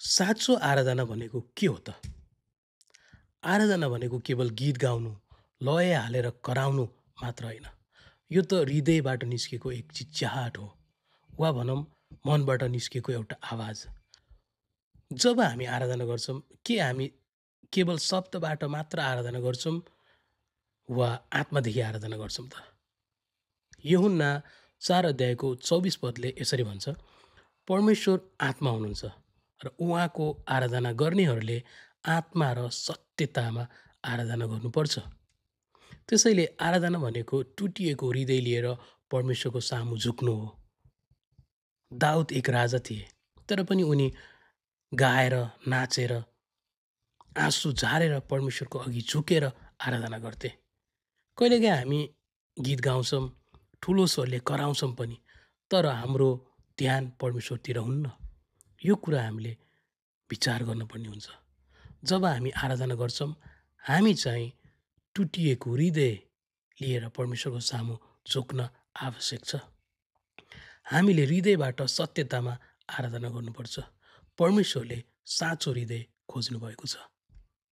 साँचो आराधना भनेको के हो त? आराधना भनेको केवल गीत गाउनु, लय हालेर कराउनु मात्र होइन। यो त हृदयबाट निस्केको एक चिच्याहाट हो वा भनौँ मनबाट निस्केको एउटा आवाज। जब हामी आराधना गर्छौँ, के हामी केवल शब्दबाट मात्र आराधना गर्छौँ वा आत्मादेखि आराधना गर्छौँ त? यूहन्ना 4 अध्यायको 24 पदले यसरी भन्छ, परमेश्वर आत्मा हुनुहुन्छ र उहाँको आराधना गर्नेहरूले आत्मा र सत्यतामा आराधना गर्नुपर्छ। त्यसैले आराधना भनेको टुटिएको हृदय लिएर परमेश्वरको सामु झुक्नु हो। दाउद एक राजा थिए, तर पनि उनी गाएर, नाचेर, आँसु झारेर परमेश्वरको अघि झुकेर आराधना गर्थे। कहिलेकाहीँ हामी गीत गाउँछौँ, ठुलो स्वरले कराउँछौँ पनि, तर हाम्रो ध्यान परमेश्वरतिर हुन्न। यो कुरा हामीले विचार गर्नुपर्ने हुन्छ। जब हामी आराधना गर्छौँ, हामी चाहिँ टुटिएको हृदय लिएर परमेश्वरको सामु झुक्न आवश्यक छ। हामीले हृदयबाट सत्यतामा आराधना गर्नुपर्छ। परमेश्वरले साँचो हृदय खोज्नुभएको छ।